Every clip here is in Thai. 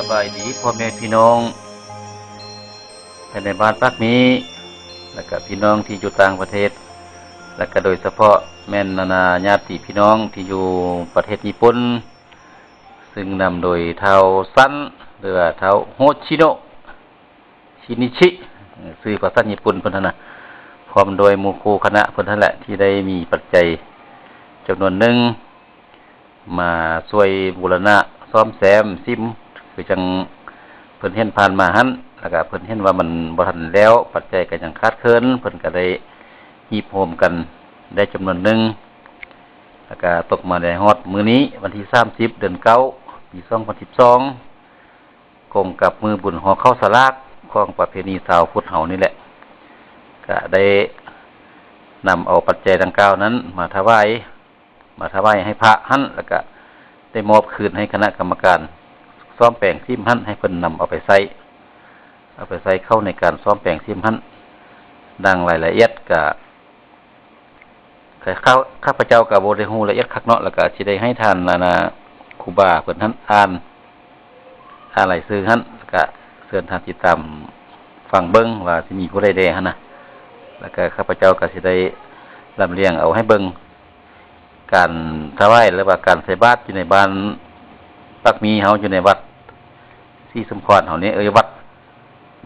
บายดีพ่อแม่พี่น้องภายในบ้านปักนี้และก็พี่น้องที่อยู่ต่างประเทศและก็โดยเฉพาะแม่นนาญาติพี่น้องที่อยู่ประเทศญี่ปุ่นซึ่งนำโดยเท้าซันหรือว่าเท้าโฮชิโนะชินิชิชื่อภาษาญี่ปุ่นเพิ่นนั่นน่ะพร้อมโดยหมู่ครูคณะเพิ่นนั่นแหละที่ได้มีปัจจัยจำนวนหนึ่งมาช่วยบูรณะซ่อมแซมซิมคือจังเพิ่นเห็นผ่านมาหั่นแล้วก็เพิ่นเห็นว่ามันบ่ทันแล้วปัจจัยก็ยังขาดเคินเพิ่นก็ได้ฮีบโฮมกันได้จำนวนหนึ่งแล้วก็ตกมาได้ฮอดมื้อนี้วันที่30เดือน9ปี2012กงกับมือบุญหอเข้าสลากของประเพณีชาวพุทธเฮานี่แหละก็ได้นำเอาปัจจัยดังกล่าวนั้นมาถวายให้พระหั่นแล้วก็ได้มอบคืนให้คณะกรรมการซ่อมแปลงซิมหั่นให้เพิ่นนำเอาไปใช้เข้าในการซ่อมแปลงซิมหั่นดังรายละเอียดก็ข้าพเจ้าก็บ่ได้ฮู้ละเอียดคักเนาะแล้วก็สิได้ให้ท่านครูบาเพิ่นหั่นอ่านรายชื่อหั่นแล้วก็เชิญท่านติดตามฟังเบิ่งว่าสิมีผู้ใดแด่หั่นน่ะแล้วก็ข้าพเจ้าก็สิได้ลำเลียงเอาให้เบิ่งการถวายหรือว่าการใส่บาตรอยู่ในบ้านปักมีเฮาอยู่ในวัดที่สมพรเฮานี้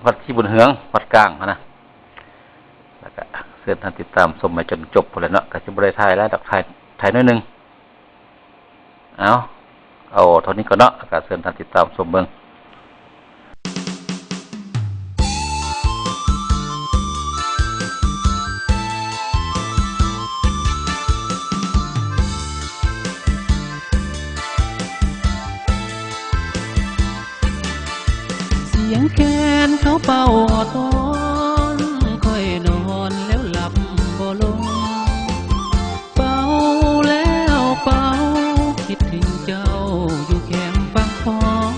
วัดที่บุญเฮืองวัดกลางนะแล้วก็เชิญท่านติดตามชมมาจนจบพุ่นแหละเนาะก็สิบ่ได้ถ่ายแล้วดอกถ่ายน้อยนึงเอาเท่านี้ก่อนเนาะแล้วก็เชิญท่านติดตามชมเบิ่งเสียงแคนเขาเป่าตอนค่อยนอนแล้วหลับบ่ลงเป่าแล้วเป่าคิดถึงเจ้าอยู่แคมป์ฟังของ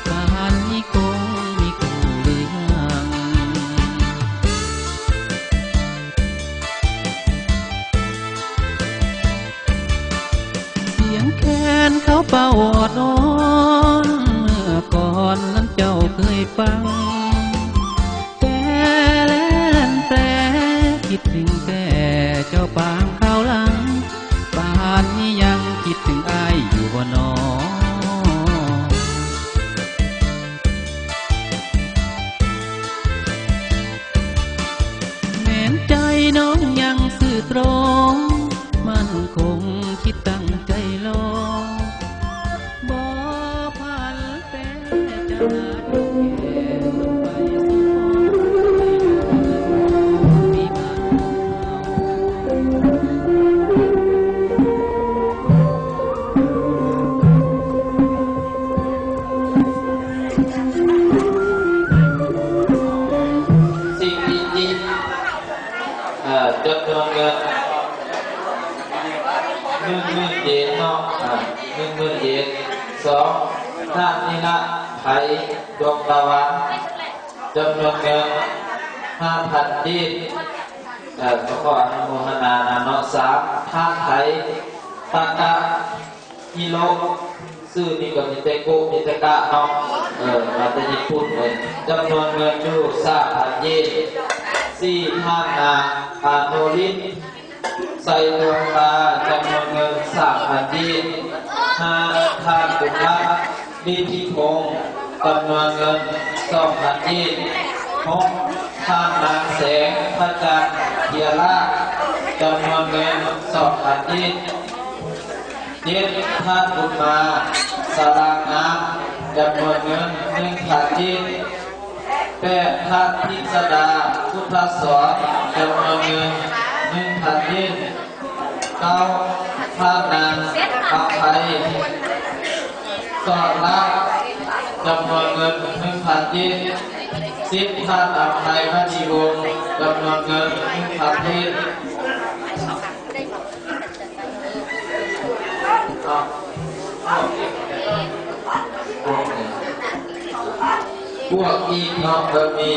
บ้านนี้คงมีคู่หรือยังเสียงแคนเขาเป่าอดนอนเมื่อก่อนนั้นเจ้าเคยฟังแต่แล้วแต่คิดถึงแต่เจ้าปางข้าวหลังป่านนี้ยังคิดถึงอ้ายอยู่บ่หนอแม้นใจน้องยังซื่อตรงมั่นคงคิดตั้งใจรอบ่พันแต่จะหาดอกแก้วลงไปสิพอมีบ้านสิ่งดีๆจำนวนเงิน10,000 เยนเนาะ10,000 เยน2ท่านนิละไถดวงตะวันจำนวนเงิน5,000 ดินขออนุโมทนาเนาะ3ท่านไถตะกะกิโลซื้อนี่ก็มีแต่กุมีแต่กะเนาะมาจากญี่ปุ่นเลยจำนวนเงินอยู่3,000 เยน4ท่านโนรินใส่ดวงตาจำนวนเงิน3,000 เยน5ท่านกุลาดีที่พงจำนวนเงิน2,000 เยน6ท่านนางแสงพระจันทร์เทียร่าจำนวนเงิน2,000 เยน7ท่านบุญมาสลางน้ำจำนวนเงิน1,000 เยน8ท่านพิสดาพุทธสอนจำนวนเงิน1,000 เยน9ท่านนางอภัยสอนรักจำนวนเงิน1,000 เยน10ท่านอภัยพระดีวงศ์จำนวนเงิน1,000 เยนพวกอีกเนาะมี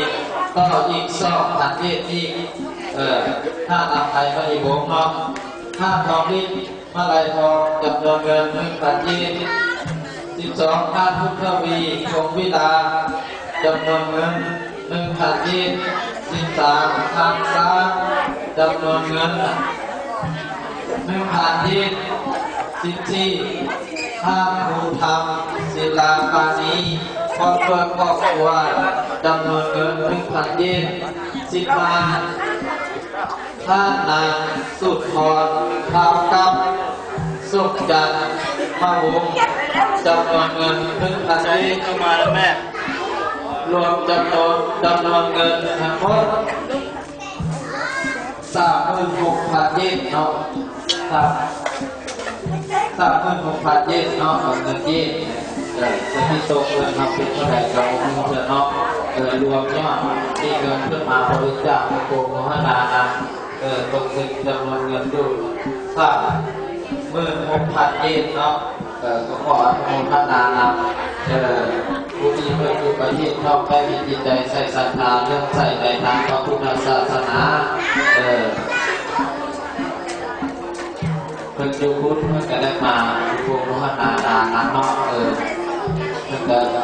ก็อีก2,000 เยนอีกถ้าอภัยพระดีวงศ์เนาะถ้าทองลิ้นมาลายทองจำนวนเงิน1,000 เยน 12ท่านพุทธวีคงวิลาจำนวนเงิน1,000 ยีน13ท่านฟ้าจำนวนเงิน1,000 ยีน14ท่านครูธรรมศิลาปานีครอบครัวจำนวนเงิน1,000 ยีน15ท่านนางสุดพรเท้ากับสุขจันทร์มะวงจำนวนเงิน1,000 ยีนมาแล้วแม่รวมจำนวนเงินทั้งหมด36,000 ยีนเนาะ36,000 ยีนเนาะเงินยีนจะมีตกเงินทำเป็นเท่าไหร่ก็ไม่รู้เนาะรวมยอดที่เงินขึ้นมาบริจาคในโครงมหานานะตกเป็นจำนวนเงินดู36,000 ยีนเนาะก็ขออนุโมทนานะผู้ที่เพื่ออยู่ประเทศนอกได้มีจิตใจใส่ศรัทธาเรื่องใส่ในทางพระพุทธศาสนาเพื่ออยู่พุทธเพื่อจะได้มาพวกโลหะนานาเนาะเพื่อจะ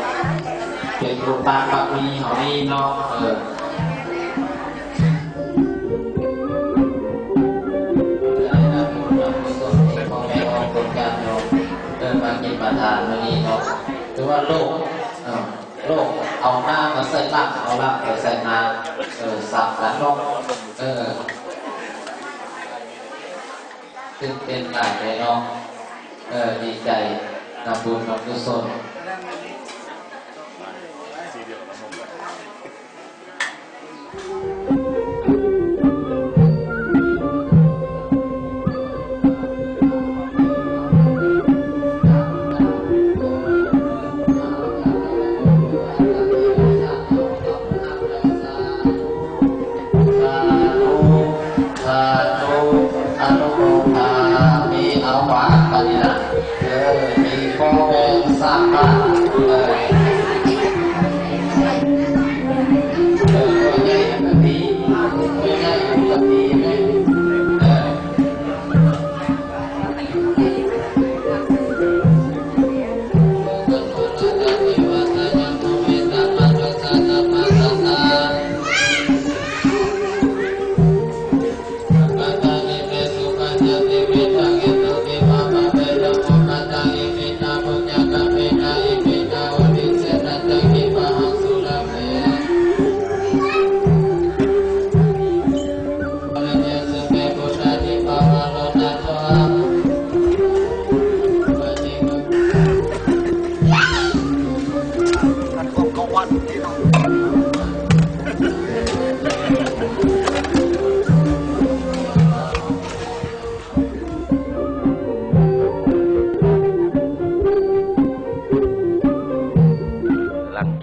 เป็นรูปตาปักมีของนี่เนาะมากินมาทานมานี่เนาะหรือว่าโลกเอาหน้ามาใส่ล่างเอาล่างไปใส่หน้าสับกันลงซึ่งเป็นหลายเลยเนาะดีใจนำบุญนำกุศล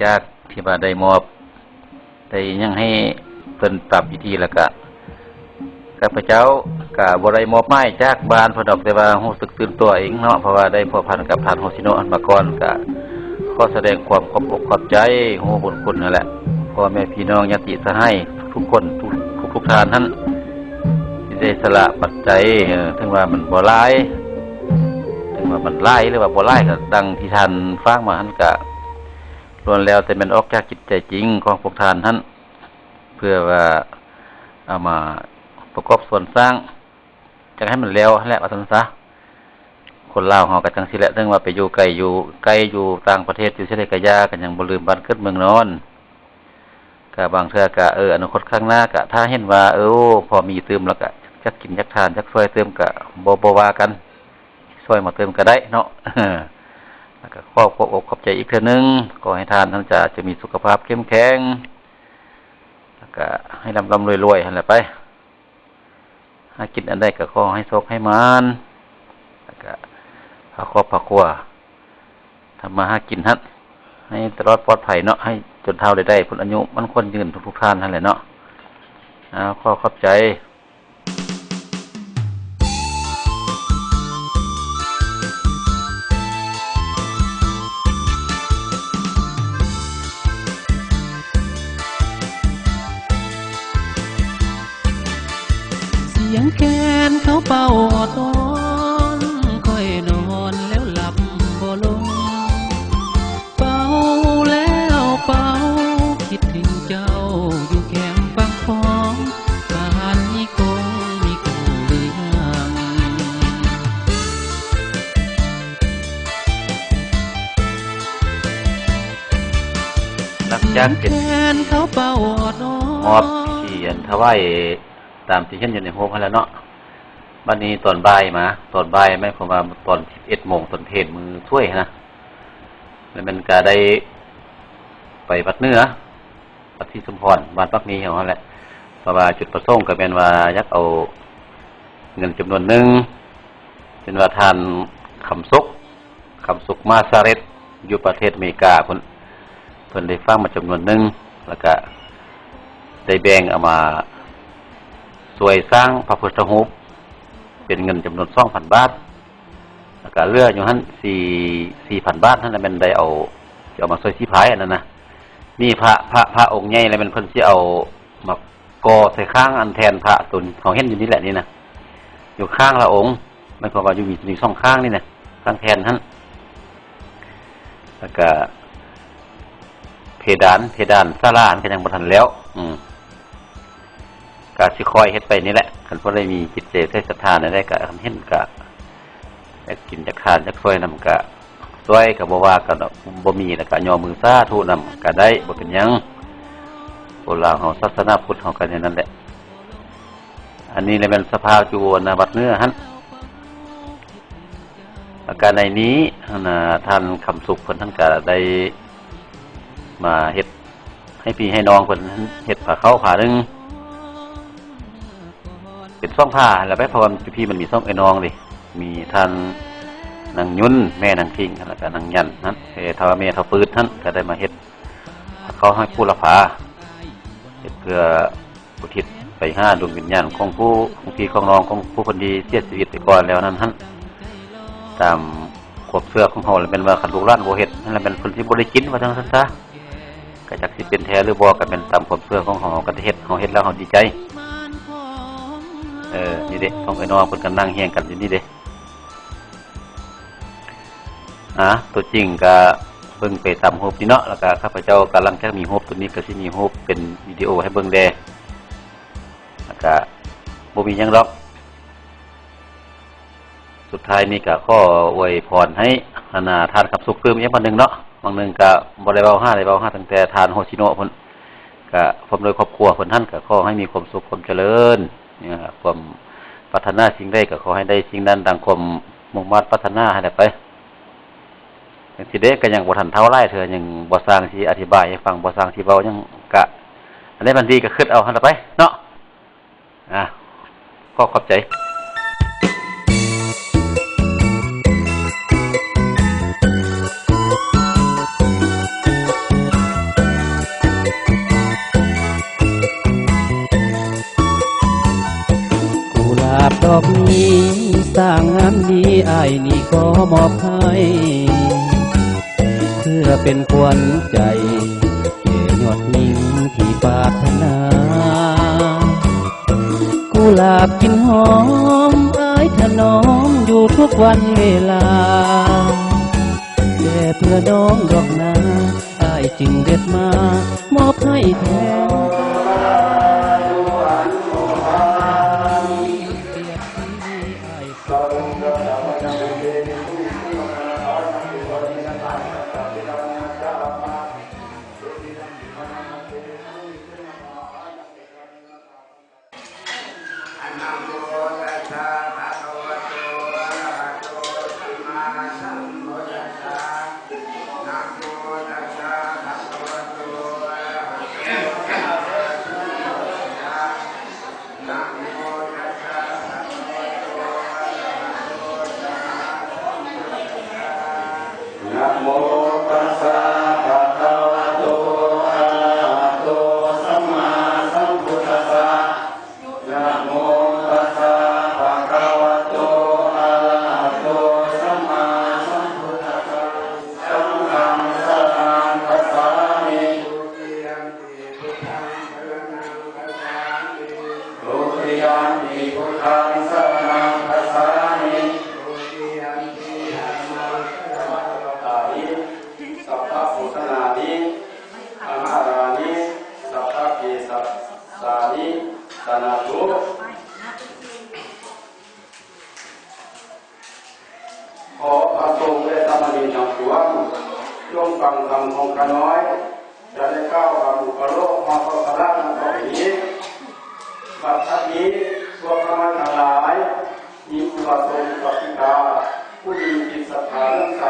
จากที่ว่าได้มอบได้ยังให้เพิ่นปรับพิธีแล้วก็ข้าพเจ้าก็บ่ได้มอบไม้จากบ้านเพิ่นดอกแต่ว่ารู้สึกตื่นตัวเองเนาะเพราะว่าได้พัวพันกับท่านโฮซิโนะอันมาก่อนก็ขอแสดงความขอบอกขอบใจฮู้บุญคุณนั่นแหละพ่อแม่พี่น้องญาติสหายทุกคนทุกท่านนั้นที่ได้สละปัจจัยถึงว่ามันบ่หลายถึงว่ามันหลายหรือว่าบ่หลายก็ดังที่ท่านฟังมาหั่นก็ล้วนแล้วแต่มันออกจากจิตใจจริงของพวกท่านท่านเพื่อว่าเอามาประกอบส่วนสร้างจะให้มันแล้วแหละว่าซั่นซะคนลาวเฮาก็จังซี่แหละถึงว่าไปอยู่ไกลอยู่ต่างประเทศอยู่ไสก็ยากันยังบ่ลืมบ้านเกิดเมืองนอนก็บางเทื่อก็อนาคตข้างหน้าก็ถ้าเห็นว่าพอมีเติมแล้วก็จักกินจักทานจักช่วยเติมก็บ่ว่ากันช่วยมาเติมก็ได้เนาะแล้วก็ขอบใจอีกเทื่อนึงขอให้ทานท่านจะมีสุขภาพเข้มแข็งแล้วก็ให้ร่ำรวยๆหั่นแหละไปหากินอันใดก็ขอให้โชคให้มานแล้วก็พาครอบครัวทำมาหากินหั่นให้ตลอดปลอดภัยเนาะให้จนเฒ่าได้ผลอายุมันคนยืนทุกท่านนั่นแหละเนาะขอบใจ เสียงแคนเขาเป่าออดอ้อนค่อยนอนแล้วหลับบ่ลง จากเป็น แขนเขาเป่าอดน้อ มอบที่ถวายตามที่เห็นอยู่ในโฮมแล้วเนาะวันนี้ตอนบ่ายมาตอนบ่ายไม่ผมว่าตอน11 โมงตอนเพลมือช่วยนะแล้วมันก็ได้ไปวัดเหนือวัดที่สมพรวัดปักมีของเขาแหละเพราะว่าจุดประสงค์ก็เป็นว่ายักเอาเงินจำนวนหนึ่งเป็นว่าทานคำสุกมาซาเรตอยู่ประเทศอเมริกาเพิ่นได้ฟังมาจำนวนหนึ่งแล้วก็ได้แบ่งเอามาสวยสร้างพระพุทธรูปเป็นเงินจำนวน 2,000 บาทแล้วก็เหลืออยู่หั่น4,000 บาทนั่นแหละมันได้เอาจะเอามาสวยสีพายอันนั้นนะมีพระองค์ใหญ่แล้วมันเพิ่นสิเอามากอใส่ข้างอันแทนพระตุนเขาเห็นอยู่นี่แหละนี่นะอยู่ข้างละองค์มันก็ว่าอยู่มี2ข้างนี่นะข้างแทนหั่นแล้วก็เพดานศาลาก็ยังบ่ทันแล้วก็สิคอยเฮ็ดไปนี่แหละคันบ่ได้มีจิตใจใส่ศรัทธาได้ก็เห็นก็อยากกินอยากทานอยากช่วยนำก็ช่วยก็บ่ว่ากันบ่มีแล้วก็ย่อมือสาธุนำก็ได้บ่เป็นหยังพวกเราเฮาศาสนาพุทธเฮากันอย่างนั้นแหละอันนี้เลยเป็นสภาจูนวัดเนื้อหั่นอาการในนี้ท่านคำสุขเพิ่นท่านก็ได้มาเฮ็ดให้พี่ให้น้องเพิ่นเฮ็ดผ้าเข้าผ้านึงเป็นซ่องผ้าแล้วไปเพราะว่าพี่มันมีซ่องไอ้น้องดิมีท่านนางยุ่นแม่นางพิงแล้วก็นางยันนั้นทาวาเมทาปืดท่านก็ได้มาเฮ็ดเขาให้ผู้ละผาเฮ็ดเพื่ออุทิศไปหาดวงวิญญาณของผู้ของพี่ของน้องของผู้คนดีเสียชีวิตไปก่อนแล้วนั้นท่านตามความเชื่อของเฮาแล้วเป็นว่าคันลูกหลานบ่เฮ็ดนั่นแหละเป็นคนที่บ่ได้กินว่าจังซั่นซะก็จักสิเป็นแท้หรือบ่ก็เป็นตามความเชื่อของเฮาก็เฮ็ดเฮาเฮ็ดแล้วเฮาดีใจนี่เด้ของไอ้น้องเพิ่นก็นั่งเฮียงกันอยู่นี่เด้ตัวจริงก็เบิ่งไปตามรูปนี่เนาะแล้วก็ข้าพเจ้ากำลังจะมีรูปตัวนี้ก็สิมีรูปเป็นวิดีโอให้เบิ่งแดแล้วก็บ่มีหยังหรอกสุดท้ายนี่ก็ขออวยพรให้ทานกับสุขเพิ่มอีกวันนึงเนาะบางนึงก็บ่ได้เว้า5ตั้งแต่ทานโฮชิโนะเพิ่นก็พร้อมโดยครอบครัวเพิ่นท่านก็ขอให้มีความสุขความเจริญเนี่ยความปรารถนาสิ่งใดก็ขอให้ได้สิ่งนั้นดังความมุ่งมั่นปรารถนาให้ได้ไปจังซี่เด้ก็ยังบ่ทันเท่าไรเทื่อยังบ่สร้างสิอธิบายให้ฟังบ่สร้างสิเว้ายังก็อันนี้มันดีก็คิดเอาหั่นล่ะไปเนาะก็ขอบใจดอกนี้สร้างงานดีอ้ายนี่ขอมอบให้เพื่อเป็นขวัญใจแก่ยอดหญิงที่ปรารถนากุหลาบกลิ่นหอมอ้ายถนอมอยู่ทุกวันเวลาแต่เพื่อน้องดอกนาอ้ายจึงเด็ดมามอบให้แทนขอพระสงฆ์และสามเณรทั้งปวงจงฟังคำของข้าน้อย จะได้ก้าวมาบุกโลกมาประพระนำต่อไปนี้บัดนี้พวกธรรมทั้งหลายมีอุปสมบทปฏิกาผู้มีจิตศรัทธาเลื่อมใส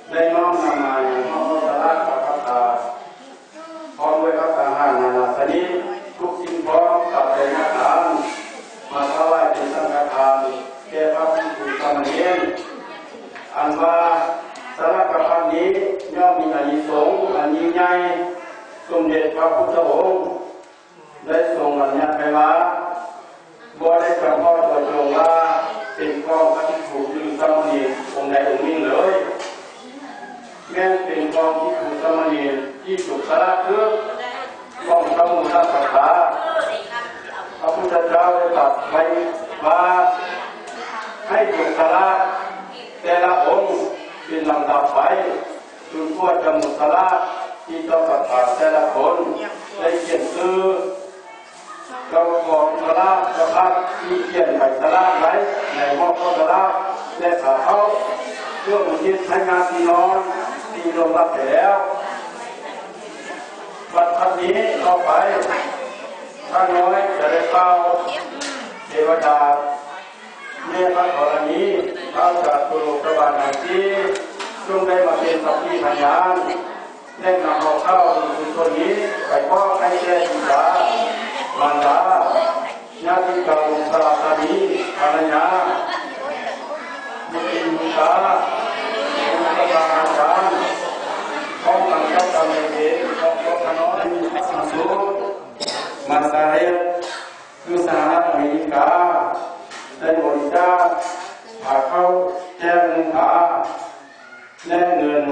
ได้น้อมนำมาอย่างน้อมสาระกับพระตาพร้อมด้วยพระตาหานานาสนิทุกสิ่งพร้อมกับในหน้าทางมาถวายเป็นสังฆทานแก่พระผู้ถูกสามเณรอันว่าสาระกับพันนี้ย่อมมีอานิสงส์อันยิ่งใหญ่สมเด็จพระพุทธองค์ได้ทรงบัญญัติไว้ว่าบ่ได้กำหนดโดยตรงว่าเป็นข้อปฏิถูกหรือสามเณรองค์ใดองค์หนึ่งเลยแม้เป็นข้อที่ถูกสามเณรที่ถูกสาระคือของพระมุขศาสนาพระพุทธเจ้าได้ตรัสไว้ว่าให้ถูกสาระแต่ละองค์เป็นลำดับไปจนกว่าจะหมดสาระที่ต้องศรัทธาแต่ละคนได้เขียนชื่อเราบอกสาระประพัดที่เขียนใบสาระไว้ในมอบสาระและสาเขาเพื่ออุทิศให้งานพี่น้องที่ลงรับไปแล้วบัดนี้ต่อไปข้าน้อยจะได้เข้าเทวดาแม่พระธรณีเข้าจากตุลกบาลนาทีจงได้มาเป็นสักขีพยานได้นำเอาเข้าสู่ตัวนี้ไปพ่อให้แก่บิดามารดาญาติเก่าสลาตานีภรรยาบุตรบุตรบุตรบาอาจารย์ข้องกันเจ้ากรรมนายเวรของพระขน้อยพระสังสุมาสายคือสหรัฐอเมริกาได้บริจาคพาเข้าแจ้งเงินขาและเงิน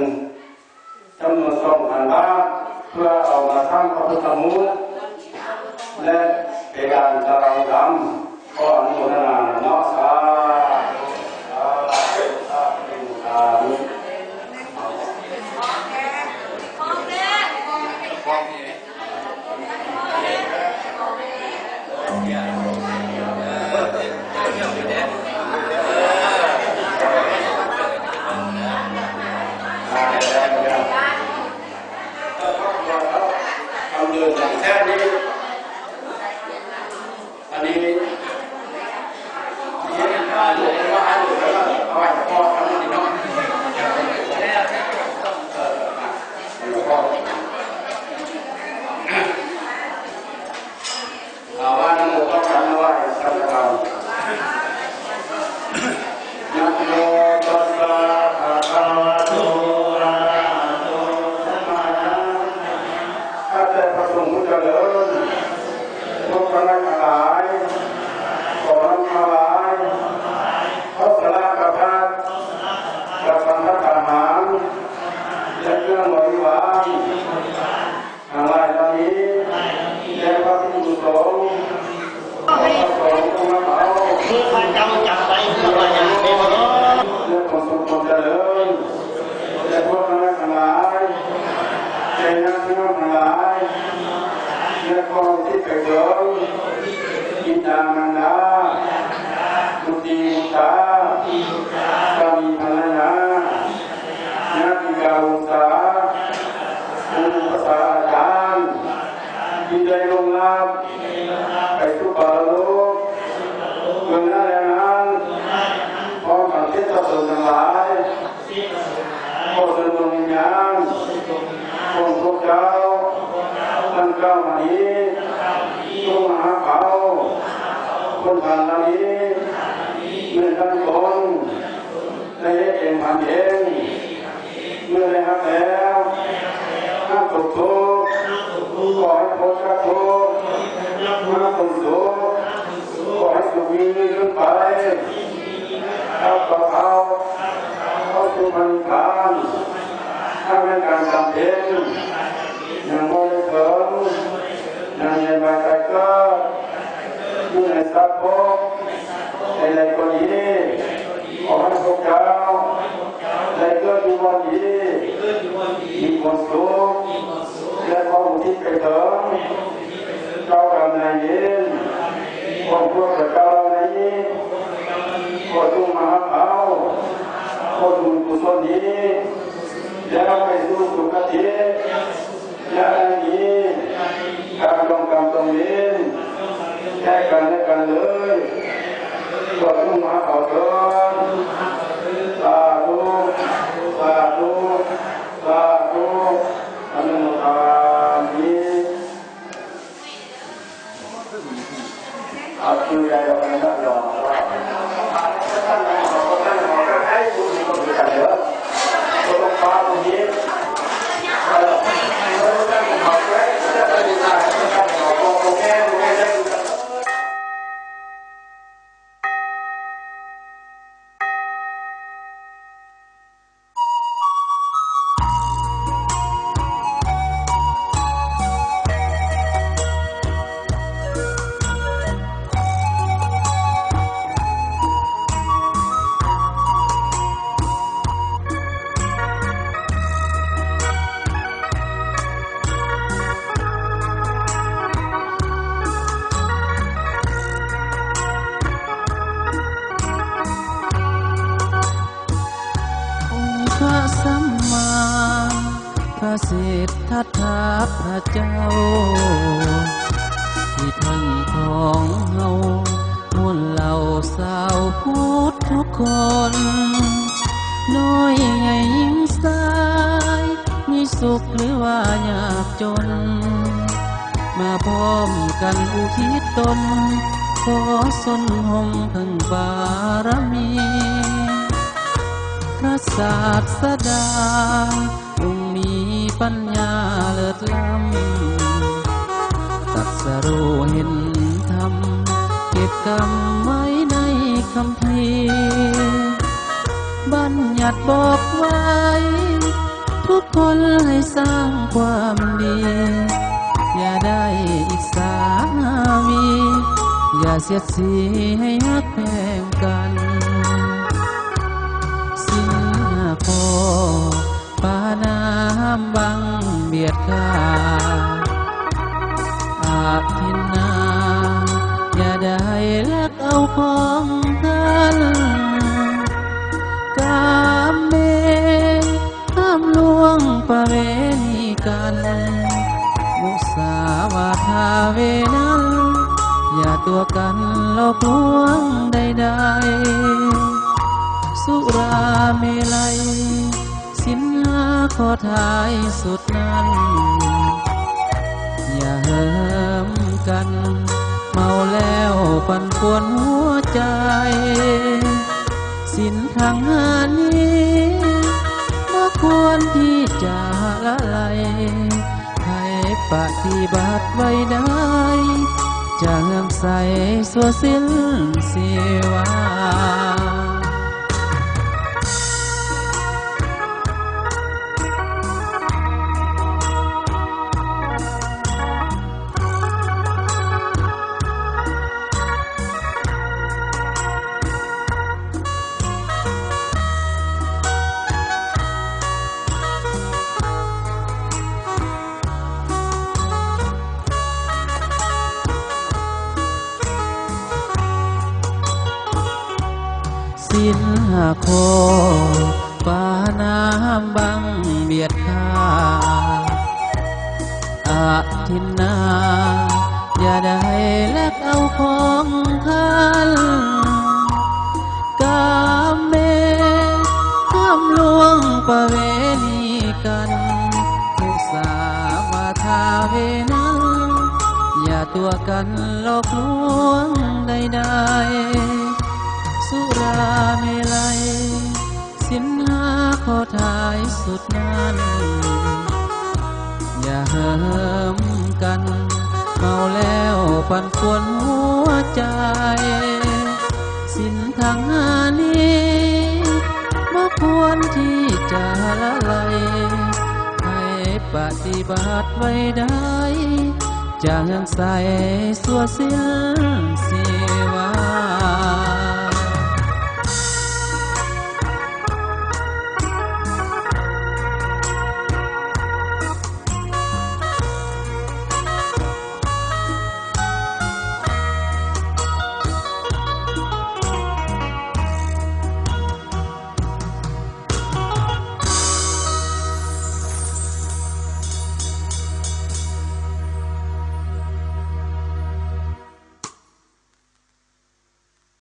จำนวน2,000 บาทเพื่อเอามาทำพระพุทธรูปและเพดานตารางดำขออนุโมทนาเนาะสาธุ เอาเดินอย่างแค่นี้อันนี้ที่เห็นว่าหลวงว่าหลวงแล้วเอาไว้พ่อทำนี่เนาะเอาว่าน้ำมันต้องการเอาไว้สักครั้งนะโมตัสสะภะคะวะโตอะระหะโตสัมมาสัมพุทธัสสะข้าแต่พระสงฆ์ผู้เจริญทุกคณะทั้งหลายขอน้อมถวายพระสละกภัตกับสังฆทานและเครื่องบริวารทั้งหลายเหล่านี้และพระภิกษุสงฆ์พระสงฆ์ผู้มาเอาคือพระเจ้าจับไปเพื่อว่าอย่างเดียวและความสุขความเจริญและพวกคณะทั้งหลายใจนักพี่น้องทั้งหลายและความที่เกิดขึ้นกิจามันดาบุตรีบุตราสามีภรรยาญาติกาอุตสาผู้ภาษาอาจารย์ที่ได้ลงรับไปสู่ปรโลกเมื่อนั้นพร้อมกับที่ตนทั้งหลายขอเชิญดวงวิญญาณของพวกเจ้าท่านเจ้ามานี้จงมาหาเขาคนผ่านเหล่านี้เมื่อท่านตนได้เองผ่านเองเมื่อได้รับแล้วห้ามตกทุกข์ขอให้พ้นจากทุกข์ห้ามตกทุกข์ขอให้สุขยิ่งขึ้นไปเอาต่อเข้าสู่พันธะถ้าเป็นการจำเป็นยังไม่ได้เถิดยังเย็นไปใจก็อยู่ในสัพพะในคนนี้ขอให้พวกเจ้าได้เกิดอยู่วันนี้มีความสุขและความอุทิศไปถึงเจ้ากรรมนายเวรของพวกเจ้าในนี้ขอจงมาเอาขอบุญกุศลนี้แล้วไปสู่สุคติ อย่าได้มีการลงกรรมตรงนี้แค่กันและกันเลยขอบคุณมาเอาเถิดสาธุสาธุสาธุอนุโมทามิเอาชื่อใดเราไม่ได้ยอมว่าท่านไหนบอกว่าท่านบอกว่าให้บุญมีคนมีกันเยอะก็ต้องฟ้าตรงนี้แล้วท่านบอกไว้จะไปดูได้ท่านบอกว่าโอเคโอเคได้ดูกัน พระสัมมาพระสิทธัตถะพระเจ้าที่ทั้งของเฮามวลเหล่าสาวพุทธทุกคนน้อยใหญ่ยิ่งสายมีสุขหรือว่ายากจนมาพร้อมกันอุทิศตนขอสนห่มพึ่งบารมีพระศาสดาองค์มีปัญญาเลิศล้ำตรัสรู้เห็นธรรมเก็บกรรมไว้ในคำพีร์บัญญัติบอกไว้ทุกคนให้สร้างความดีอย่าได้อิจฉามีอย่าเสียดสีให้ฮักแพงกันพอปาน้ำบังเบียดข้าอาทินนาอย่าได้ลักเอาของกันกามเมห้ามลวงประเวณีกันมุสาวาทาเวนั้นอย่าตัวกันหลอกลวงใดๆสุราเมลัยสินหาขอทายสุดนั้นอย่าเหิมกันเมาแล้วปั่นป่วนหัวใจสินทางหานี้บ่ควรที่จะละลายให้ปฏิบัติไว้ได้จะเงื่อมใสสัวสิ้นเสียวาสินหาโคปาน้ำบังเบียดข้าอาทินนาอย่าได้ลักเอาของคันกามเมห้ามลวงประเวณีกันมุสาวาทาเวนั้นอย่าตัวกันหลอกลวงใดๆสุราเมลัยสินหาขอทายสุดนั้นอย่าเหิมกันเมาแล้วปั่นป่วนหัวใจสินทางหานี้บ่ควรที่จะละลายให้ปฏิบัติไว้ได้จะเงื่อนใสสัวสิ้น